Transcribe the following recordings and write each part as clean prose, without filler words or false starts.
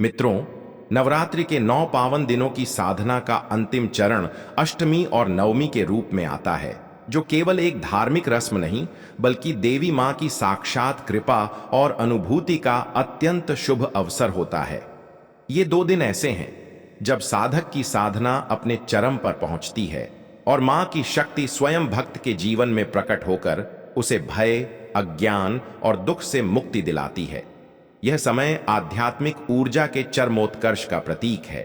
मित्रों, नवरात्रि के 9 पावन दिनों की साधना का अंतिम चरण अष्टमी और नवमी के रूप में आता है, जो केवल एक धार्मिक रस्म नहीं बल्कि देवी मां की साक्षात कृपा और अनुभूति का अत्यंत शुभ अवसर होता है। ये 2 दिन ऐसे हैं जब साधक की साधना अपने चरम पर पहुंचती है और मां की शक्ति स्वयं भक्त के जीवन में प्रकट होकर उसे भय, अज्ञान और दुख से मुक्ति दिलाती है। यह समय आध्यात्मिक ऊर्जा के चरमोत्कर्ष का प्रतीक है,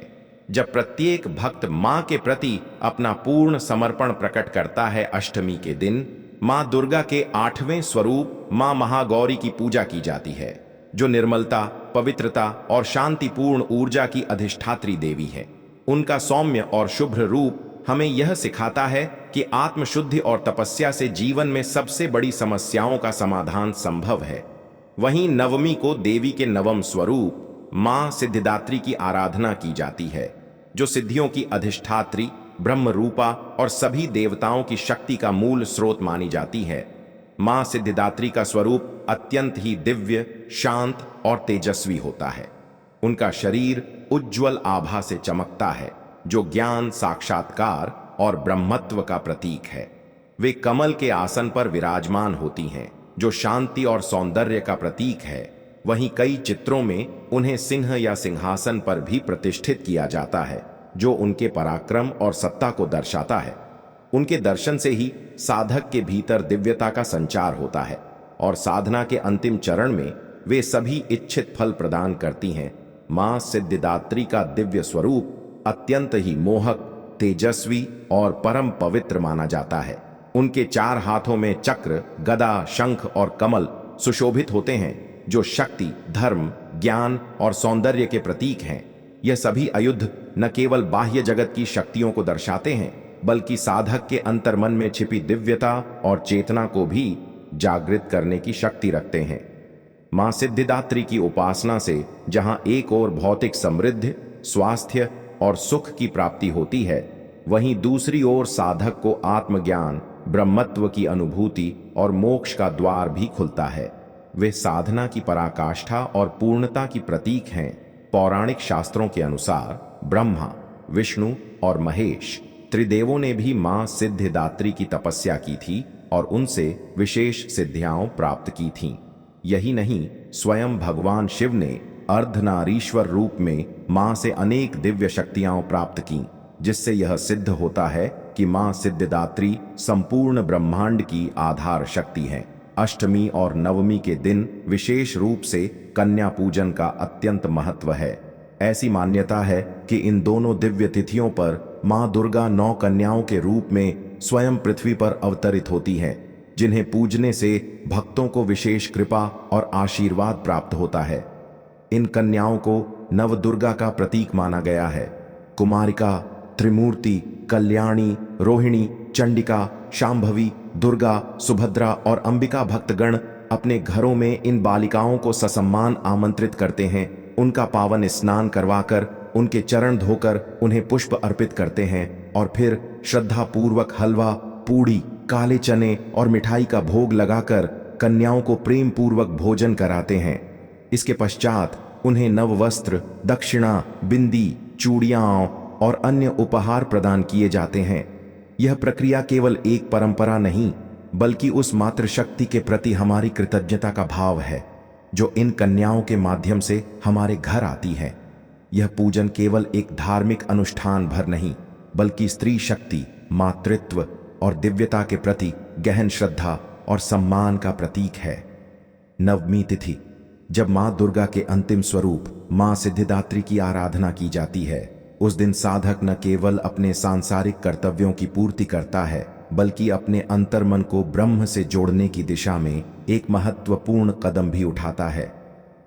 जब प्रत्येक भक्त मां के प्रति अपना पूर्ण समर्पण प्रकट करता है। अष्टमी के दिन मां दुर्गा के 8वें स्वरूप मां महागौरी की पूजा की जाती है, जो निर्मलता, पवित्रता और शांतिपूर्ण ऊर्जा की अधिष्ठात्री देवी है। उनका सौम्य और शुभ्र रूप हमें यह सिखाता है कि आत्मशुद्धि और तपस्या से जीवन में सबसे बड़ी समस्याओं का समाधान संभव है। वहीं नवमी को देवी के नवम स्वरूप मां सिद्धिदात्री की आराधना की जाती है, जो सिद्धियों की अधिष्ठात्री, ब्रह्म रूपा और सभी देवताओं की शक्ति का मूल स्रोत मानी जाती है। मां सिद्धिदात्री का स्वरूप अत्यंत ही दिव्य, शांत और तेजस्वी होता है। उनका शरीर उज्ज्वल आभा से चमकता है, जो ज्ञान, साक्षात्कार और ब्रह्मत्व का प्रतीक है। वे कमल के आसन पर विराजमान होती हैं, जो शांति और सौंदर्य का प्रतीक है। वहीं कई चित्रों में उन्हें सिंह या सिंहासन पर भी प्रतिष्ठित किया जाता है, जो उनके पराक्रम और सत्ता को दर्शाता है। उनके दर्शन से ही साधक के भीतर दिव्यता का संचार होता है और साधना के अंतिम चरण में वे सभी इच्छित फल प्रदान करती हैं। मां सिद्धिदात्री का दिव्य स्वरूप अत्यंत ही मोहक, तेजस्वी और परम पवित्र माना जाता है। उनके 4 हाथों में चक्र, गदा, शंख और कमल सुशोभित होते हैं, जो शक्ति, धर्म, ज्ञान और सौंदर्य के प्रतीक हैं। यह सभी आयुध न केवल बाह्य जगत की शक्तियों को दर्शाते हैं, बल्कि साधक के अंतर्मन में छिपी दिव्यता और चेतना को भी जागृत करने की शक्ति रखते हैं। मां सिद्धिदात्री की उपासना से जहां एक ओर भौतिक समृद्धि, स्वास्थ्य और सुख की प्राप्ति होती है, वहीं दूसरी ओर साधक को आत्मज्ञान, ब्रह्मत्व की अनुभूति और मोक्ष का द्वार भी खुलता है। वे साधना की पराकाष्ठा और पूर्णता की प्रतीक हैं। पौराणिक शास्त्रों के अनुसार ब्रह्मा, विष्णु और महेश त्रिदेवों ने भी मां सिद्धिदात्री की तपस्या की थी और उनसे विशेष सिद्धियां प्राप्त की थीं। यही नहीं, स्वयं भगवान शिव ने अर्धनारीश्वर रूप में मां से अनेक दिव्य शक्तियां प्राप्त की, जिससे यह सिद्ध होता है कि मां सिद्धिदात्री संपूर्ण ब्रह्मांड की आधार शक्ति है। अष्टमी और नवमी के दिन विशेष रूप से कन्या पूजन का अत्यंत महत्व है। ऐसी मान्यता है कि इन दोनों दिव्य तिथियों पर मां दुर्गा 9 कन्याओं के रूप में स्वयं पृथ्वी पर अवतरित होती हैं, जिन्हें पूजने से भक्तों को विशेष कृपा और आशीर्वाद प्राप्त होता है। इन कन्याओं को नवदुर्गा का प्रतीक माना गया है। कुमारिका, त्रिमूर्ति, कल्याणी, रोहिणी, चंडिका, शांभवी, दुर्गा, सुभद्रा और अंबिका भक्तगण अपने घरों में इन बालिकाओं को ससम्मान आमंत्रित करते हैं। उनका पावन स्नान करवाकर, उनके चरण धोकर उन्हें पुष्प अर्पित करते हैं और फिर श्रद्धा पूर्वक हलवा, पूड़ी, काले चने और मिठाई का भोग लगाकर कन्याओं को प्रेम पूर्वक भोजन कराते हैं। इसके पश्चात उन्हें नववस्त्र, दक्षिणा, बिंदी, चूड़ियां और अन्य उपहार प्रदान किए जाते हैं। यह प्रक्रिया केवल एक परंपरा नहीं, बल्कि उस मातृशक्ति के प्रति हमारी कृतज्ञता का भाव है, जो इन कन्याओं के माध्यम से हमारे घर आती है। यह पूजन केवल एक धार्मिक अनुष्ठान भर नहीं, बल्कि स्त्री शक्ति, मातृत्व और दिव्यता के प्रति गहन श्रद्धा और सम्मान का प्रतीक है। नवमी तिथि, जब मां दुर्गा के अंतिम स्वरूप मां सिद्धिदात्री की आराधना की जाती है, उस दिन साधक न केवल अपने सांसारिक कर्तव्यों की पूर्ति करता है, बल्कि अपने अंतर्मन को ब्रह्म से जोड़ने की दिशा में एक महत्वपूर्ण कदम भी उठाता है।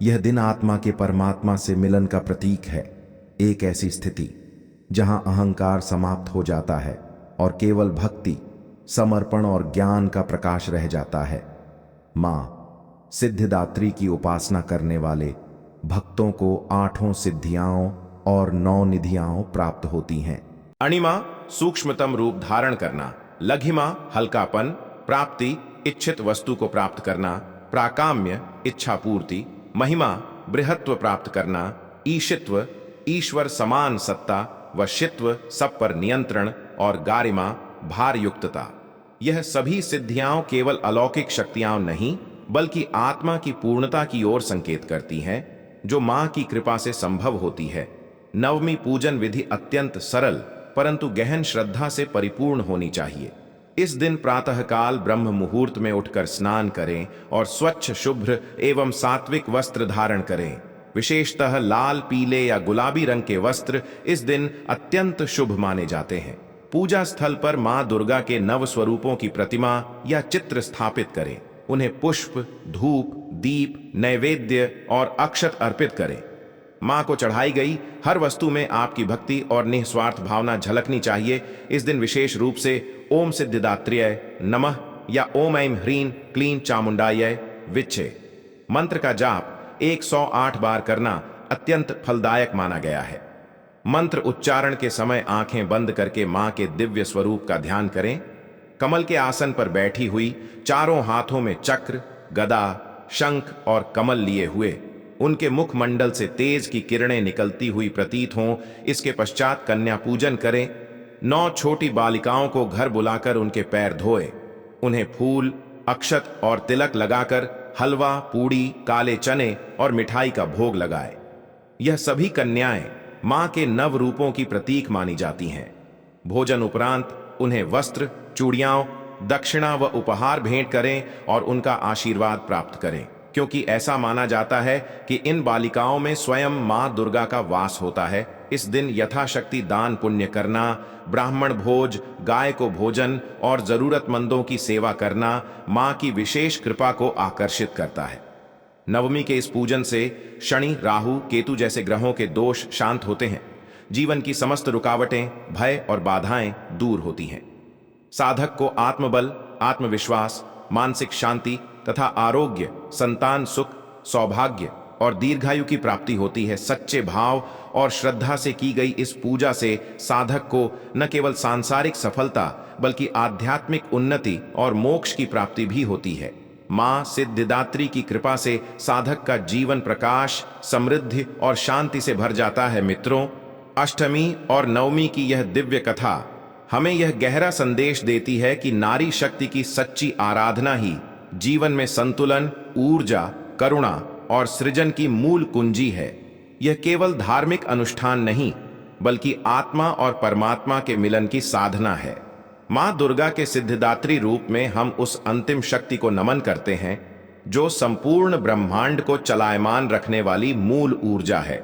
यह दिन आत्मा के परमात्मा से मिलन का प्रतीक है, एक ऐसी स्थिति जहां अहंकार समाप्त हो जाता है और केवल भक्ति, समर्पण और ज्ञान का प्रकाश रह जाता है। मां सिद्धिदात्री की उपासना करने वाले भक्तों को 8 सिद्धियां और 9 निधियां प्राप्त होती हैं। अणिमा सूक्ष्मतम रूप धारण करना, लघिमा हल्कापन, प्राप्ति इच्छित वस्तु को प्राप्त करना, प्राकाम्य इच्छा पूर्ति, महिमा बृहत्व प्राप्त करना, ईशित्व ईश्वर समान सत्ता व शित्व सब पर नियंत्रण और गारिमा भार युक्तता। यह सभी सिद्धियां केवल अलौकिक शक्तियां नहीं बल्कि आत्मा की पूर्णता की ओर संकेत करती हैं, जो मां की कृपा से संभव होती है। नवमी पूजन विधि अत्यंत सरल परंतु गहन श्रद्धा से परिपूर्ण होनी चाहिए। इस दिन प्रातःकाल ब्रह्म मुहूर्त में उठकर स्नान करें और स्वच्छ शुभ्र एवं सात्विक वस्त्र धारण करें। विशेषतः लाल, पीले या गुलाबी रंग के वस्त्र इस दिन अत्यंत शुभ माने जाते हैं। पूजा स्थल पर मां दुर्गा के नव स्वरूपों की प्रतिमा या चित्र स्थापित करें। उन्हें पुष्प, धूप, दीप, नैवेद्य और अक्षत अर्पित करें। मां को चढ़ाई गई हर वस्तु में आपकी भक्ति और निस्वार्थ भावना झलकनी चाहिए। इस दिन विशेष रूप से ओम सिद्धिदात्र्यै नमः या ओम ऐं ह्रीं क्लीं चामुंडायै विच्चे मंत्र का जाप 108 बार करना अत्यंत फलदायक माना गया है। मंत्र उच्चारण के समय आंखें बंद करके मां के दिव्य स्वरूप का ध्यान करें। कमल के आसन पर बैठी हुई, चारों हाथों में चक्र, गदा, शंख और कमल लिए हुए, उनके मुखमंडल से तेज की किरणें निकलती हुई प्रतीत हों। इसके पश्चात कन्या पूजन करें। 9 छोटी बालिकाओं को घर बुलाकर उनके पैर धोए, उन्हें फूल, अक्षत और तिलक लगाकर हलवा, पूड़ी, काले चने और मिठाई का भोग लगाए। यह सभी कन्याएं मां के नव रूपों की प्रतीक मानी जाती हैं। भोजन उपरांत उन्हें वस्त्र, चूड़ियां, दक्षिणा व उपहार भेंट करें और उनका आशीर्वाद प्राप्त करें, क्योंकि ऐसा माना जाता है कि इन बालिकाओं में स्वयं मां दुर्गा का वास होता है। इस दिन यथाशक्ति दान पुण्य करना, ब्राह्मण भोज, गाय को भोजन और जरूरतमंदों की सेवा करना मां की विशेष कृपा को आकर्षित करता है। नवमी के इस पूजन से शनि, राहु, केतु जैसे ग्रहों के दोष शांत होते हैं। जीवन की समस्त रुकावटें, भय और बाधाएं दूर होती हैं। साधक को आत्मबल, आत्मविश्वास, मानसिक शांति तथा आरोग्य, संतान सुख, सौभाग्य और दीर्घायु की प्राप्ति होती है। सच्चे भाव और श्रद्धा से की गई इस पूजा से साधक को न केवल सांसारिक सफलता बल्कि आध्यात्मिक उन्नति और मोक्ष की प्राप्ति भी होती है। मां सिद्धिदात्री की कृपा से साधक का जीवन प्रकाश, समृद्धि और शांति से भर जाता है। मित्रों, अष्टमी और नवमी की यह दिव्य कथा हमें यह गहरा संदेश देती है कि नारी शक्ति की सच्ची आराधना ही जीवन में संतुलन, ऊर्जा, करुणा और सृजन की मूल कुंजी है। यह केवल धार्मिक अनुष्ठान नहीं बल्कि आत्मा और परमात्मा के मिलन की साधना है। मां दुर्गा के सिद्धिदात्री रूप में हम उस अंतिम शक्ति को नमन करते हैं जो संपूर्ण ब्रह्मांड को चलायमान रखने वाली मूल ऊर्जा है।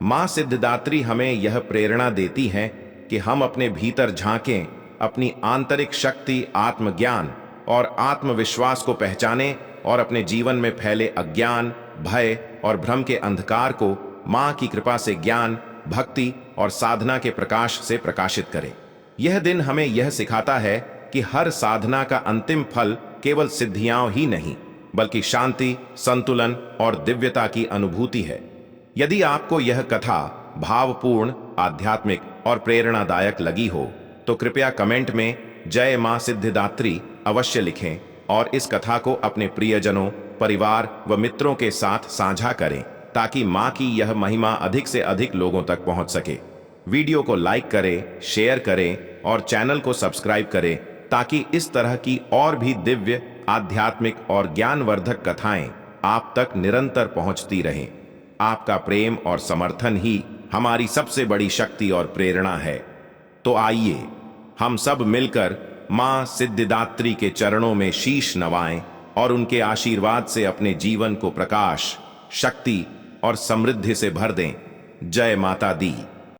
मां सिद्धिदात्री हमें यह प्रेरणा देती हैं कि हम अपने भीतर झांकें, अपनी आंतरिक शक्ति, आत्मज्ञान और आत्मविश्वास को पहचानें और अपने जीवन में फैले अज्ञान, भय और भ्रम के अंधकार को मां की कृपा से ज्ञान, भक्ति और साधना के प्रकाश से प्रकाशित करें। यह दिन हमें यह सिखाता है कि हर साधना का अंतिम फल केवल सिद्धियां ही नहीं बल्कि शांति, संतुलन और दिव्यता की अनुभूति है। यदि आपको यह कथा भावपूर्ण, आध्यात्मिक और प्रेरणादायक लगी हो तो कृपया कमेंट में जय मां सिद्धिदात्री अवश्य लिखें और इस कथा को अपने प्रियजनों, परिवार व मित्रों के साथ साझा करें ताकि मां की यह महिमा अधिक से अधिक लोगों तक पहुंच सके। वीडियो को लाइक करें, शेयर करें और चैनल को सब्सक्राइब करें ताकि इस तरह की और भी दिव्य, आध्यात्मिक और ज्ञानवर्धक कथाएं आप तक निरंतर पहुंचती रहें। आपका प्रेम और समर्थन ही हमारी सबसे बड़ी शक्ति और प्रेरणा है। तो आइए हम सब मिलकर मां सिद्धिदात्री के चरणों में शीश नवाएं और उनके आशीर्वाद से अपने जीवन को प्रकाश, शक्ति और समृद्धि से भर दें। जय माता दी।